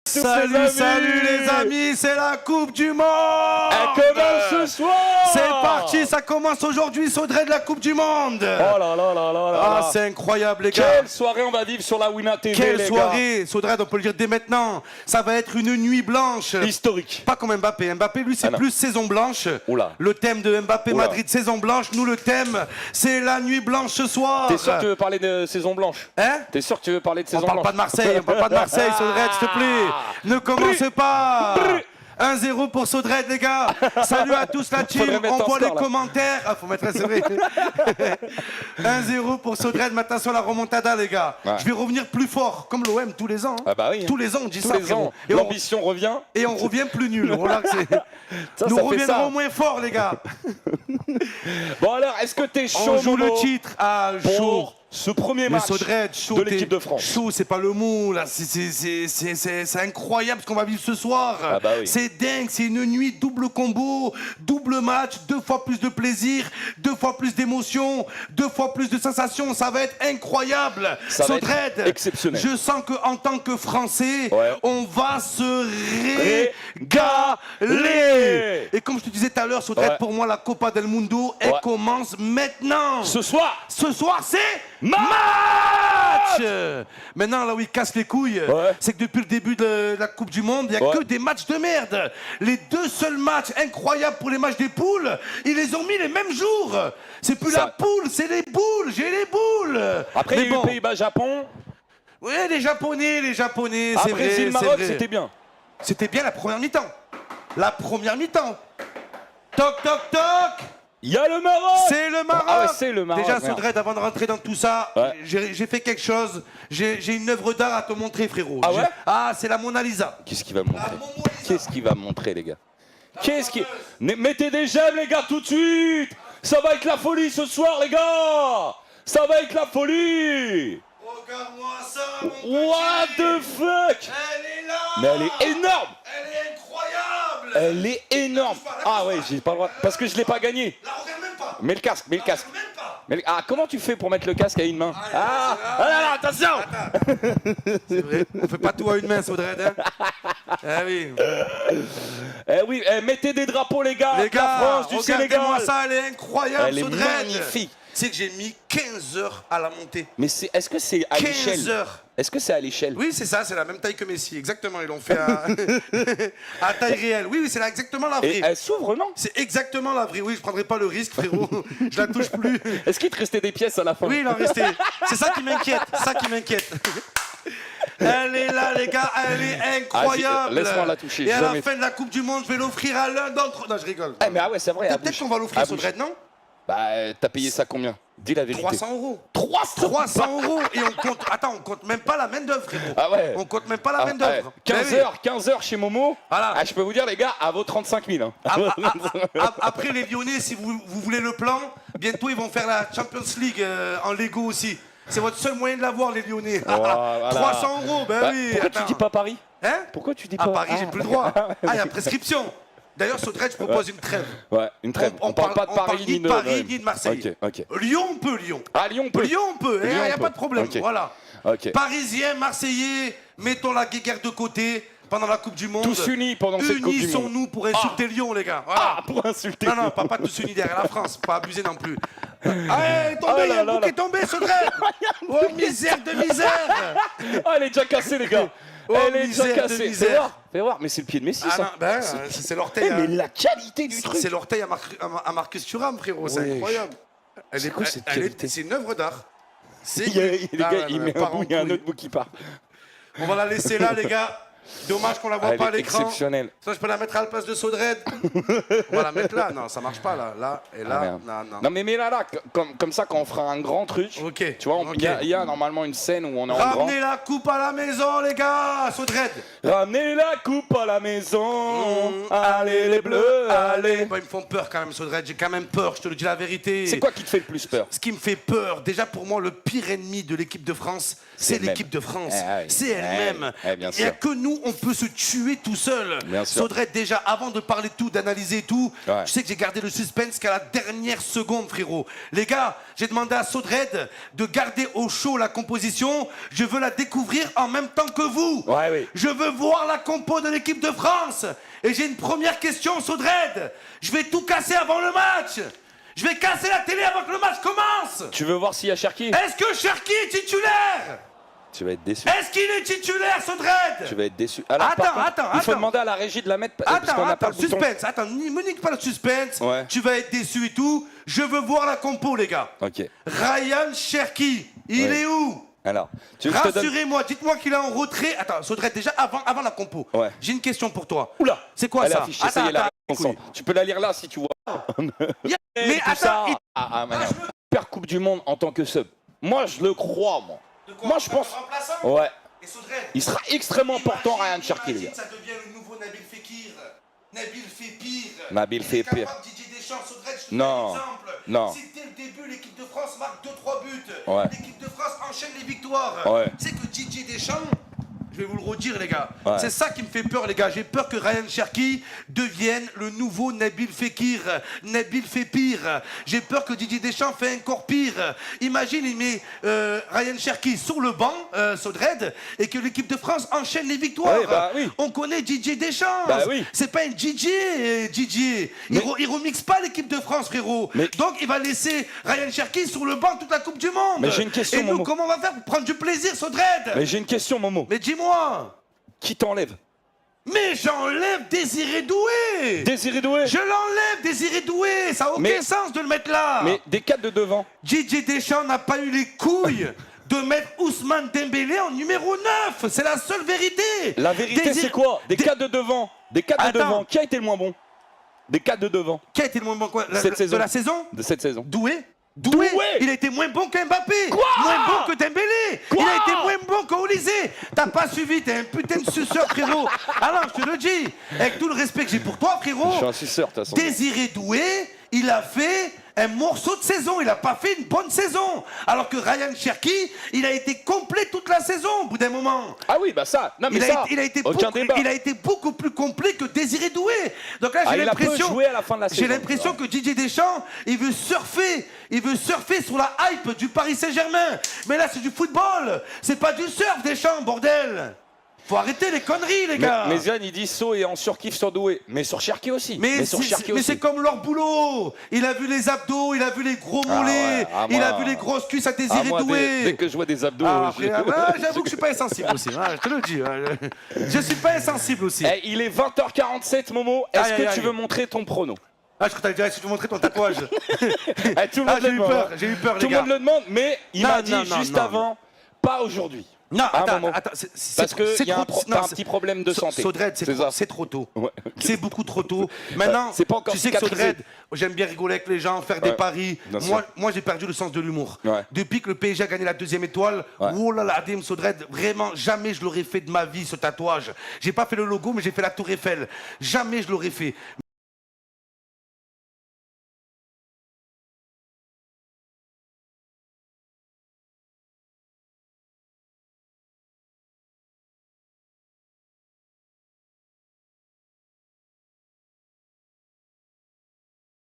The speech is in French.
Salut les amis, c'est la Coupe du Monde. Elle commence ce soir. C'est parti, ça commence aujourd'hui, Sodré de la Coupe du Monde. Oh là là là là là. Ah, c'est incroyable les gars. Quelle soirée on va vivre sur la Wina TV, Quelle les soirée, Sodré, on peut le dire dès maintenant. Ça va être une nuit blanche. Historique. Pas comme Mbappé. Mbappé, lui, c'est plus saison blanche. Oula. Le thème de Mbappé Oula. Madrid, saison blanche. Nous, le thème, c'est la nuit blanche ce soir. T'es sûr que tu veux parler de saison blanche? Hein? T'es sûr que tu veux parler de saison On parle blanche? pas de Marseille, on parle pas de Marseille, Sodred, s'il te plaît. Ne commence pas. 1-0 pour Sodred, les gars. Salut à tous la team. On voit les commentaires. Ah, faut mettre un vrai. 1-0 pour Sodred. Maintenant sur la remontada, les gars. Ouais. Je vais revenir plus fort, comme l'OM tous les ans. Ah bah oui. Tous les ans, on dit Tous ça. les ans. Et L'ambition revient. Et on revient plus nul. Voilà que c'est. Nous ça fait reviendrons ça. moins fort, les gars. Bon alors, est-ce que t'es chaud, On joue le Momo, titre à chaud. pour ce premier Mais match Sodred, chaud, de l'équipe de France? Chaud, c'est pas le mot là. C'est incroyable ce qu'on va vivre ce soir. Ah bah oui. C'est dingue, c'est une nuit double combo, double match, 2 fois plus de plaisir, 2 fois plus d'émotion, 2 fois plus de sensations. Ça va être incroyable. Ça va être Sodred, exceptionnel. je sens que en tant que Français, Ouais. on va se Régaler. régaler. Et comme je te disais tout à l'heure, Sodred, Ouais. pour moi, la Copa del Mundo, elle Ouais. commence maintenant. Ce soir, Ce soir, c'est match. Maintenant, là où ils cassent les couilles, Ouais. c'est que depuis le début de la Coupe du Monde, il n'y a Ouais. que des matchs de merde. Les 2 seuls matchs incroyables pour les matchs des poules, ils les ont mis les mêmes jours. C'est plus Ça- la poule, c'est les boules. J'ai les boules. Après Mais il y a eu bon, Pays-Bas-Japon. ouais, les Japonais, c'est vrai. Brésil-Maroc, c'est vrai. c'était bien. C'était bien la première mi-temps. La première mi-temps. Toc, toc, toc. Il y a le Maroc. C'est le Maroc. Ah ouais, c'est le Maroc, Déjà, merde. Sodred, avant de rentrer dans tout ça, Ouais. j'ai fait quelque chose. J'ai une œuvre d'art à te montrer, frérot. Ah ouais? Ah, c'est la Mona Lisa. Qu'est-ce qu'il va montrer? La Mona Lisa. Qu'est-ce qu'il va montrer, les gars? Qu'est-ce qui... Mettez des j'aime, les gars, tout de suite. Ça va être la folie ce soir, les gars. Ça va être la folie. Regarde-moi ça, mon What petit. the fuck? Elle est là. Mais elle est énorme. Elle est incroyable. Elle est énorme. Ah ouais, j'ai pas le droit. Parce que je l'ai pas gagné. La regarde même pas. Mets le casque, mets le casque. Même pas. Ah, comment tu fais pour mettre le casque à une main? Ah là là, attention. C'est vrai. On fait pas tout à une main, Sodred. Hein. Ah oui. Eh oui, mettez des drapeaux, les gars. Les La gars, France, du Sénégal. regardez-moi ça, elle est incroyable, Elle est Sodred. magnifique. C'est que j'ai mis 15 heures à la monter. Mais est-ce que c'est à 15 l'échelle? heures. Est-ce que c'est à l'échelle? Oui, c'est ça, c'est la même taille que Messi, exactement. Ils l'ont fait à taille réelle. Oui, oui, c'est là exactement la vraie. Et elle s'ouvre, non? C'est exactement la vraie. Oui, je prendrai pas le risque, frérot. Je la touche plus. Est-ce qu'il te restait des pièces à la fin? Oui, il en restait. C'est ça qui m'inquiète. Ça qui m'inquiète. Elle est là, les gars. Elle est incroyable. Laisse-moi la toucher, Et à la jamais. fin de la Coupe du Monde, je vais l'offrir à l'un d'entre. Non, je rigole. Eh, mais ah ouais, c'est vrai. à Peut-être bouche. qu'on va l'offrir À sur bouche. Dredd, non? Bah, t'as payé ça combien? Dis la vérité. 300 euros. 300 €. Et on compte. Attends, on compte même pas la main d'œuvre, frérot. Ah ouais. On compte même pas la main d'œuvre. 15 Ben oui. 15 heures chez Momo. Voilà. Ah, je peux vous dire, les gars, à vos 35 000. hein. Après les Lyonnais, si vous voulez le plan, bientôt ils vont faire la Champions League en Lego aussi. C'est votre seul moyen de l'avoir, les Lyonnais. Voilà. 300 €, ben Bah, oui. pourquoi attends. tu dis pas Paris? Hein? Pourquoi tu dis À pas Paris, j'ai plus le droit. Ah, il y a prescription. D'ailleurs, Sodred, je propose une trêve. Ouais, une trêve. On parle pas de Paris ni de Paris ni de Marseille. Ok. Lyon, on peut, Lyon. Ah, Lyon, on peut. Lyon, on peut. Il Lyon, n'y a on pas peut. de problème. Ok. Voilà. Ok. Parisiens, Marseillais, mettons la guéguerre de côté pendant la Coupe du Monde. Tous unis pendant cette Coupe du Monde. Unissons-nous pour insulter Lyon, les gars. Voilà. Ah, pour insulter. Non, non, pas tous unis derrière la France, pas abuser non plus. Ah, elle est tombée, Oh il y a là un là bouc là. qui est tombé, Sodred. Oh, misère de misère. Ah, elle est déjà cassée, les gars. Oh, Elle est déjà misère de cassée. misère. Fais voir. Fais voir. Mais c'est le pied de Messi, Ah ça. non, ben, c'est l'orteil. Eh, mais la qualité du truc. C'est l'orteil à Marcus Thuram, frérot, c'est Ouais. incroyable. C'est quoi cette qualité? C'est une œuvre d'art. Les gars, il met un bout, il y a un autre bout qui part. On va la laisser là, les gars. Dommage qu'on la voit Elle pas à est l'écran. exceptionnelle. Ça, je peux la mettre à la place de Sodred. On va la mettre là. Non, ça marche pas là. Là et Ah, là. merde. non. Non, mais mets-la là, comme ça, quand on fera un grand truc. Ok. Tu vois, il ok. y a normalement une scène où on est en grand. Ramenez la coupe à la maison, les gars. Sodred. Ramenez la coupe à la maison. Allez, les bleus, allez. Bon, ils me font peur quand même, Sodred. J'ai quand même peur, je te le dis la vérité. C'est quoi qui te fait le plus peur? Ce qui me fait peur, déjà pour moi, le pire ennemi de l'équipe de France, c'est elle-même. l'équipe de France. Eh, ah oui. C'est elle-même. Eh, bien Il n'y a sûr. que nous nous, on peut se tuer tout seul. Bien sûr. Sodred, déjà, avant de parler de tout, d'analyser tout, Ouais. je sais que j'ai gardé le suspense jusqu'à la dernière seconde, frérot. Les gars, j'ai demandé à Sodred de garder au chaud la composition. Je veux la découvrir en même temps que vous. Ouais, oui. Je veux voir la compo de l'équipe de France. Et j'ai une première question, Sodred. Je vais tout casser avant le match. Je vais casser la télé avant que le match commence. Tu veux voir s'il y a Cherki? Est-ce que Cherki est titulaire? Tu vas être déçu. Est-ce qu'il est titulaire, Sodred? Tu vas être déçu. Alors, par contre, attends, il faut attends. demander à la régie de la mettre parce qu'on n'a pas le bouton. Suspense, attends, me nique pas le suspense. Ouais. Tu vas être déçu et tout. Je veux voir la compo, les gars. Ok. Ryan Cherki, il Ouais. est où? Alors, tu veux que je te donne... Rassurez-moi, dites-moi qu'il est en retrait. Attends, Sodred, déjà avant la compo. Ouais. J'ai une question pour toi. Oula. C'est quoi Elle est ça? affichée, ça y est, la réponse. Tu peux la lire là si tu vois. Mais Tout attends, ça. Super Coupe du Monde en tant que sub. Moi, je le crois, moi. Moi, je pense. Ouais. Et Sodred, Il sera extrêmement important, Ryan Cherki, les imagine, gars. ça devient le nouveau Nabil Fekir. Nabil fait pire. Nabil fait pire. Didier Deschamps, Sodred, je te Non. donne un exemple. Non. Si dès le début, l'équipe de France marque 2-3 buts, Ouais. l'équipe de France enchaîne les victoires. Ouais. C'est que Didier Deschamps, je vais vous le redire, les gars. Ouais. C'est ça qui me fait peur, les gars. J'ai peur que Ryan Cherki devienne le nouveau Nabil Fekir. Nabil fait pire. J'ai peur que Didier Deschamps fait encore pire. Imagine, il met Ryan Cherki sur le banc, Sodred, et que l'équipe de France enchaîne les victoires. Ouais, bah oui. On connaît Didier Deschamps. Bah oui. C'est pas un Didier. Il remixe pas l'équipe de France, frérot. Mais- Donc, il va laisser Ryan Cherki sur le banc toute la Coupe du Monde. Mais j'ai une question, Et nous, Momo. comment on va faire pour prendre du plaisir, Sodred? Mais j'ai une question, Momo. Mais dis-moi. Qui t'enlève? Mais j'enlève Désiré Doué. Désiré Doué. Je l'enlève, Désiré Doué. Ça n'a aucun Mais- sens de le mettre là. Mais des 4 de devant. Didier Deschamps n'a pas eu les couilles de mettre Ousmane Dembélé en numéro 9. C'est la seule vérité. La vérité, c'est quoi? Des 4 de devant. Des 4 de Attends. devant. Qui a été le moins bon? Des 4 de devant Qui a été le moins bon Cette saison. de la saison? de cette saison. Doué. Doué. Il a été moins bon qu'Mbappé. Quoi? Moins bon que Dembélé. Quoi? Il a été moins bon qu'Olysée. T'as pas suivi, t'es un putain de suceur, frérot. Alors, je te le dis, avec tout le respect que j'ai pour toi, frérot. Je suis un suceur, de toute façon. Désiré Doué, il a fait un morceau de saison, il n'a pas fait une bonne saison. Alors que Ryan Cherki, il a été complet toute la saison au bout d'un moment. Ah oui, bah ça. Non, mais Il ça. a été aucun beaucoup, débat. il a été beaucoup plus complet que Désiré Doué. Donc là, Ah, j'ai il a peu l'impression, joué à la fin de la saison. j'ai l'impression que Didier Deschamps, il veut surfer sur la hype du Paris Saint-Germain. Mais là, c'est du football. C'est pas du surf, Deschamps, bordel. Faut arrêter les conneries, les gars. Mais Zian, il dit So et en surkiff sur Doué. Mais sur Cherki aussi. Mais sur Cherki mais aussi. c'est comme leur boulot. Il a vu les abdos, il a vu les gros Ah mollets, ouais, ah, il a moi- vu les grosses cuisses à Ah, Désiré moi, Doué. dès que je vois des abdos. Ah, je- frère, j'avoue que je suis pas insensible aussi. Ah, je te le dis. Je suis pas insensible aussi. Eh, il est 20h47, Momo. Est-ce Aïe, que aïe, tu aïe. veux montrer ton prono? Ah, je crois que t'allais dire, si tu veux montrer ton tatouage. Eh, tout le Ah, monde j'ai le eu demande, peur, hein. j'ai eu peur, les Tout le gars. monde le demande, mais il Non, m'a dit non, non, juste non, avant, pas aujourd'hui. Non, Ah, attends, Momo. attends. Parce que y a t'as un c'est- petit problème de santé. Sodred, C'est ça. c'est trop tôt. Ouais. C'est beaucoup trop tôt. Maintenant, c'est pas encore tu sais que cicatrisé. Sodred, j'aime bien rigoler avec les gens, faire des Ouais, paris. bien sûr. Moi j'ai perdu le sens de l'humour. Ouais. Depuis que le PSG a gagné la 2e étoile, Ouais. oh là là, Adim Sodred, vraiment, jamais je l'aurais fait de ma vie, ce tatouage. J'ai pas fait le logo, mais j'ai fait la Tour Eiffel. Jamais je l'aurais fait.